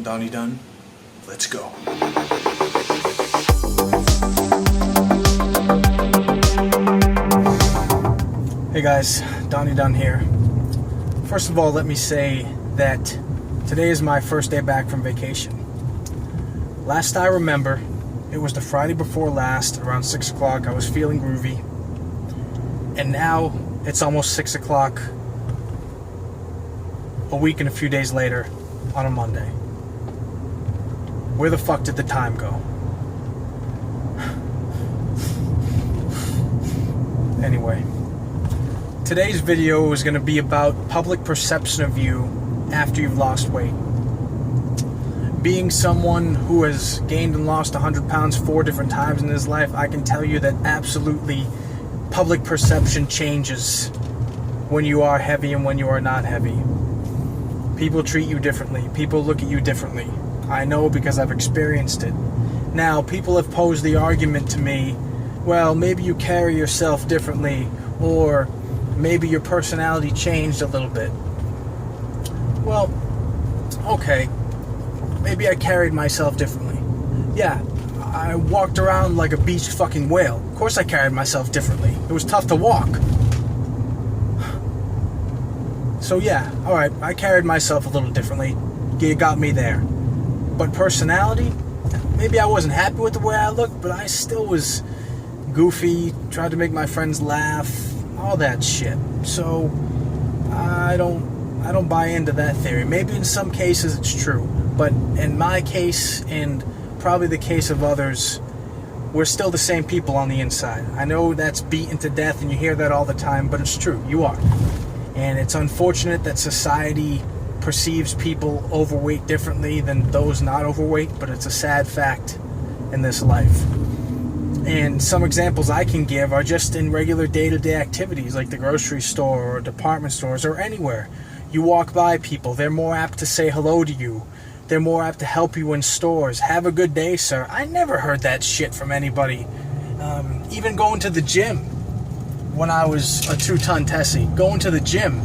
Donnie Dunn, let's go. Hey guys, Donnie Dunn here. First of all, let me say that today is my first day back from vacation. Last I remember, it was the Friday before last, around 6 o'clock. I was feeling groovy. And now it's almost 6 o'clock, a week and a few days later, on a Monday. Where the fuck did the time go? Anyway, today's video is going to be about public perception of you after you've lost weight. Being someone who has gained and lost 100 pounds 4 different times in his life, I can tell you that absolutely public perception changes when you are heavy and when you are not heavy. People treat you differently. People look at you differently. I know because I've experienced it. Now, people have posed the argument to me, well, maybe you carry yourself differently, or maybe your personality changed a little bit. Well, okay, maybe I carried myself differently. Yeah, I walked around like a beached fucking whale. Of course I carried myself differently. It was tough to walk. So yeah, alright, I carried myself a little differently. You got me there. But personality, maybe I wasn't happy with the way I looked, but I still was goofy, tried to make my friends laugh, all that shit. So I don't buy into that theory. Maybe in some cases it's true, but in my case, and probably the case of others, we're still the same people on the inside. I know that's beaten to death and you hear that all the time, but it's true, you are. And it's unfortunate that society perceives people overweight differently than those not overweight, but it's a sad fact in this life. And some examples I can give are just in regular day-to-day activities like the grocery store or department stores or anywhere. You walk by people, they're more apt to say hello to you. They're more apt to help you in stores. Have a good day, sir. I never heard that shit from anybody. Even going to the gym when I was a 2-ton Tessie. Going to the gym,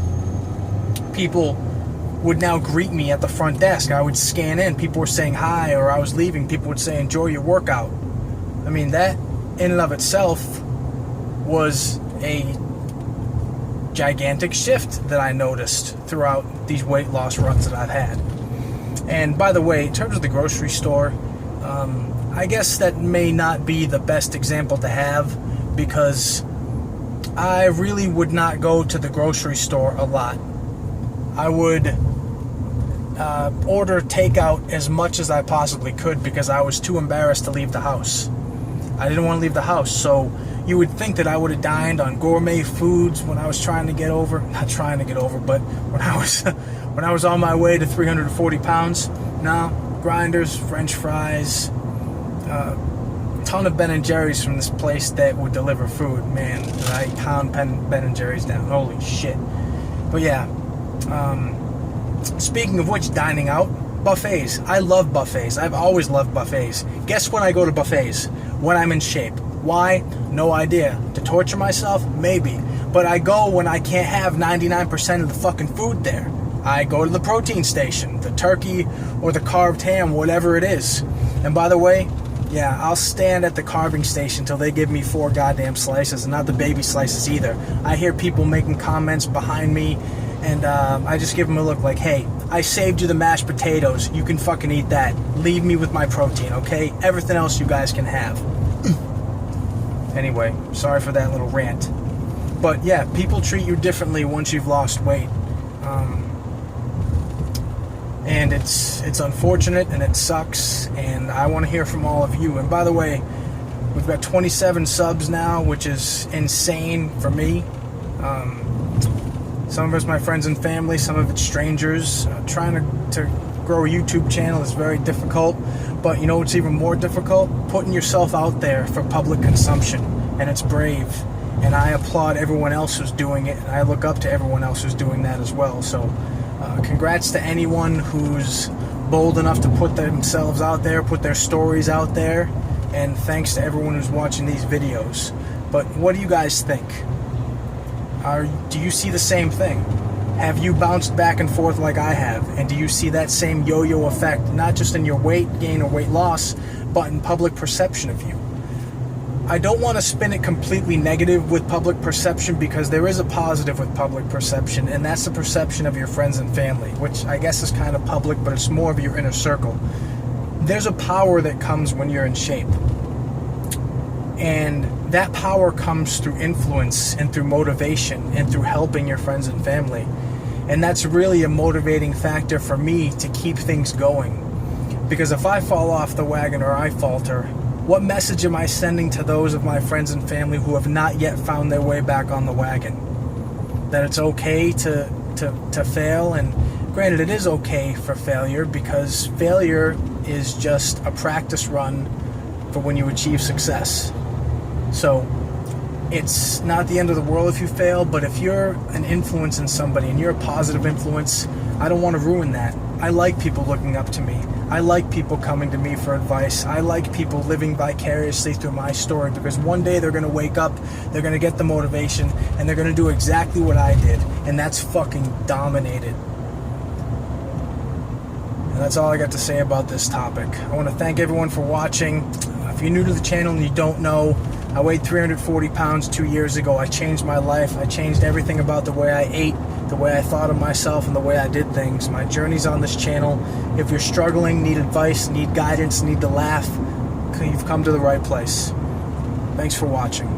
people would now greet me at the front desk. I would scan in. People were saying hi, or I was leaving. People would say, enjoy your workout. I mean, that in and of itself was a gigantic shift that I noticed throughout these weight loss runs that I've had. And by the way, in terms of the grocery store, I guess that may not be the best example to have, because I really would not go to the grocery store a lot. I would order takeout as much as I possibly could because I was too embarrassed to leave the house. I didn't want to leave the house, so you would think that I would have dined on gourmet foods when I was trying to get over, not trying to get over, but when I was on my way to 340 pounds. No, grinders, French fries, ton of Ben & Jerry's from this place that would deliver food. Man, I pound Ben & Jerry's down. Holy shit. But yeah, speaking of which, dining out, buffets. I love buffets. I've always loved buffets. Guess when I go to buffets? When I'm in shape. Why? No idea. To torture myself? Maybe. But I go when I can't have 99% of the fucking food there. I go to the protein station, the turkey or the carved ham, whatever it is. And by the way, yeah, I'll stand at the carving station till they give me 4 goddamn slices, and not the baby slices either. I hear people making comments behind me, and I just give them a look like, hey, I saved you the mashed potatoes. You can fucking eat that. Leave me with my protein, okay? Everything else you guys can have. Anyway, sorry for that little rant. But yeah, people treat you differently once you've lost weight. And it's unfortunate and it sucks, and I want to hear from all of you. And by the way, we've got 27 subs now, which is insane for me. Some of it's my friends and family, some of it's strangers. Trying to grow a YouTube channel is very difficult, but you know what's even more difficult? Putting yourself out there for public consumption, and it's brave. And I applaud everyone else who's doing it, and I look up to everyone else who's doing that as well. So congrats to anyone who's bold enough to put themselves out there, put their stories out there, and thanks to everyone who's watching these videos. But what do you guys think? Do you see the same thing? Have you bounced back and forth like I have? And do you see that same yo-yo effect, not just in your weight gain or weight loss, but in public perception of you? I don't want to spin it completely negative with public perception, because there is a positive with public perception, and that's the perception of your friends and family, which I guess is kind of public, but it's more of your inner circle. There's a power that comes when you're in shape. And that power comes through influence and through motivation and through helping your friends and family. And that's really a motivating factor for me to keep things going. Because if I fall off the wagon or I falter, what message am I sending to those of my friends and family who have not yet found their way back on the wagon? That it's okay to fail, and granted, it is okay for failure, because failure is just a practice run for when you achieve success. So it's not the end of the world if you fail, but if you're an influence in somebody and you're a positive influence, I don't want to ruin that. I like people looking up to me. I like people coming to me for advice. I like people living vicariously through my story, because one day they're going to wake up, they're going to get the motivation, and they're going to do exactly what I did, and that's fucking dominated. And that's all I got to say about this topic. I want to thank everyone for watching. If you're new to the channel and you don't know, I weighed 340 pounds 2 years ago. I changed my life. I changed everything about the way I ate, the way I thought of myself, and the way I did things. My journey's on this channel. If you're struggling, need advice, need guidance, need to laugh, you've come to the right place. Thanks for watching.